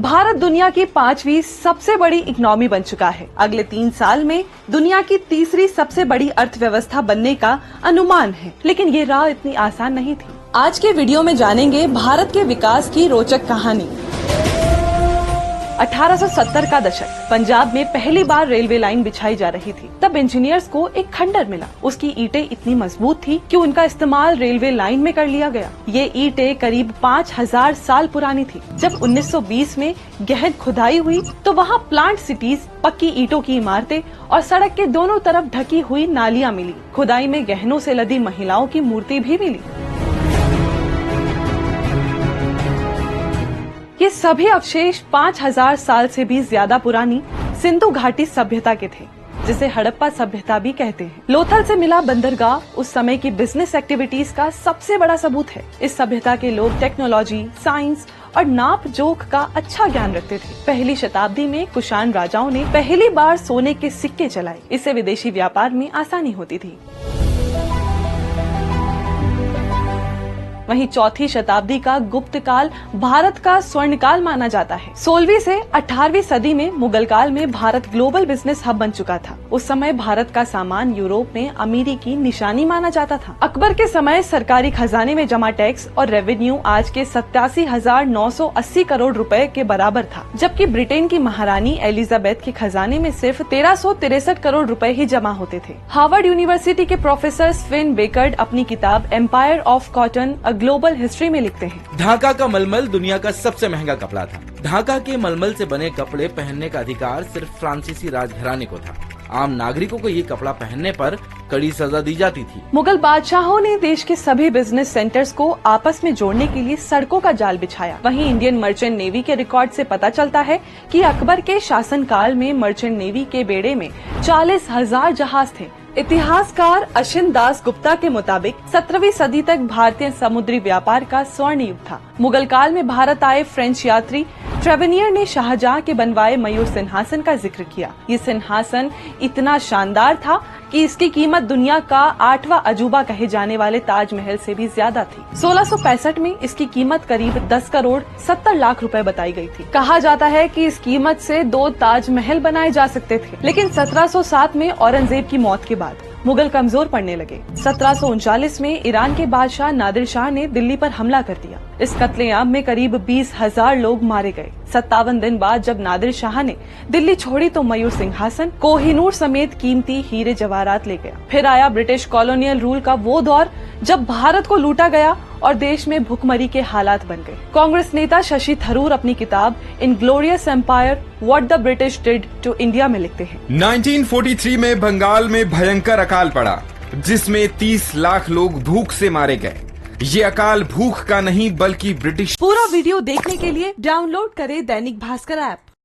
भारत दुनिया की 5वीं सबसे बड़ी इकोनॉमी बन चुका है। अगले 3 साल में दुनिया की तीसरी सबसे बड़ी अर्थव्यवस्था बनने का अनुमान है, लेकिन ये राह इतनी आसान नहीं थी। आज के वीडियो में जानेंगे भारत के विकास की रोचक कहानी। 1870 का दशक, पंजाब में पहली बार रेलवे लाइन बिछाई जा रही थी। तब इंजीनियर्स को एक खंडर मिला। उसकी ईंटें इतनी मजबूत थी कि उनका इस्तेमाल रेलवे लाइन में कर लिया गया। ये ईंटें करीब 5000 साल पुरानी थी। जब 1920 में गहन खुदाई हुई तो वहाँ प्लांट सिटीज, पक्की ईंटों की इमारतें और सड़क के दोनों तरफ ढकी हुई नालियाँ मिली। खुदाई में गहनों से लदी महिलाओं की मूर्ति भी मिली। ये सभी अवशेष 5000 साल से भी ज्यादा पुरानी सिंधु घाटी सभ्यता के थे, जिसे हड़प्पा सभ्यता भी कहते हैं। लोथल से मिला बंदरगाह उस समय की बिजनेस एक्टिविटीज का सबसे बड़ा सबूत है। इस सभ्यता के लोग टेक्नोलॉजी, साइंस और नाप जोख का अच्छा ज्ञान रखते थे। पहली शताब्दी में कुषाण राजाओं ने पहली बार सोने के सिक्के चलाए। इससे विदेशी व्यापार में आसानी होती थी। वहीं चौथी शताब्दी का गुप्त काल भारत का स्वर्ण काल माना जाता है। 16वीं से 18वीं सदी में मुगल काल में भारत ग्लोबल बिजनेस हब बन चुका था। उस समय भारत का सामान यूरोप में अमीरी की निशानी माना जाता था। अकबर के समय सरकारी खजाने में जमा टैक्स और रेवेन्यू आज के 87,980 करोड़ रुपए के बराबर था, जबकि ब्रिटेन की महारानी एलिजाबेथ के खजाने में सिर्फ 1363 करोड़ रुपए ही जमा होते थे। हार्वर्ड यूनिवर्सिटी के प्रोफेसर स्विन बेकर्ड अपनी किताब Empire of Cotton global history में लिखते हैं, ढाका का मलमल दुनिया का सबसे महंगा कपड़ा था। ढाका के मलमल से बने कपड़े पहनने का अधिकार सिर्फ फ्रांसीसी राजघराने को था। आम नागरिकों को ये कपड़ा पहनने पर कड़ी सजा दी जाती थी। मुगल बादशाहों ने देश के सभी बिजनेस सेंटर्स को आपस में जोड़ने के लिए सड़कों का जाल बिछाया। वहीं इंडियन मर्चेंट नेवी के रिकॉर्ड से पता चलता है कि अकबर के शासनकाल में मर्चेंट नेवी के बेड़े में 40,000 जहाज थे। इतिहासकार अशिन दास गुप्ता के मुताबिक 17वीं सदी तक भारतीय समुद्री व्यापार का स्वर्ण युग था। मुगल काल में भारत आए फ्रेंच यात्री ट्रेवेनियर ने शाहजहां के बनवाए मयूर सिंहासन का जिक्र किया। ये सिंहासन इतना शानदार था कि इसकी कीमत दुनिया का 8वां अजूबा कहे जाने वाले ताजमहल से भी ज्यादा थी। 1665 में इसकी कीमत करीब 10 करोड़ 70 लाख रुपए बताई गई थी। कहा जाता है कि इस कीमत से 2 ताजमहल बनाए जा सकते थे, लेकिन 1707 में औरंगजेब की मौत के बाद मुगल कमजोर पड़ने लगे। 1739 में ईरान के बादशाह नादिर शाह ने दिल्ली पर हमला कर दिया। इस कत्लेआम में करीब 20,000 लोग मारे गए। 57 दिन बाद जब नादिर शाह ने दिल्ली छोड़ी तो मयूर सिंहासन कोहिनूर समेत कीमती हीरे जवाहरात ले गया। फिर आया ब्रिटिश कॉलोनियल रूल का वो दौर जब भारत को लूटा गया और देश में भुखमरी के हालात बन गए। कांग्रेस नेता शशि थरूर अपनी किताब inglorious empire what the British did to India में लिखते हैं, 1943 में बंगाल में भयंकर अकाल पड़ा, जिसमें 30 लाख लोग भूख से मारे गए। ये अकाल भूख का नहीं बल्कि ब्रिटिश। पूरा वीडियो देखने के लिए डाउनलोड करें दैनिक भास्कर ऐप।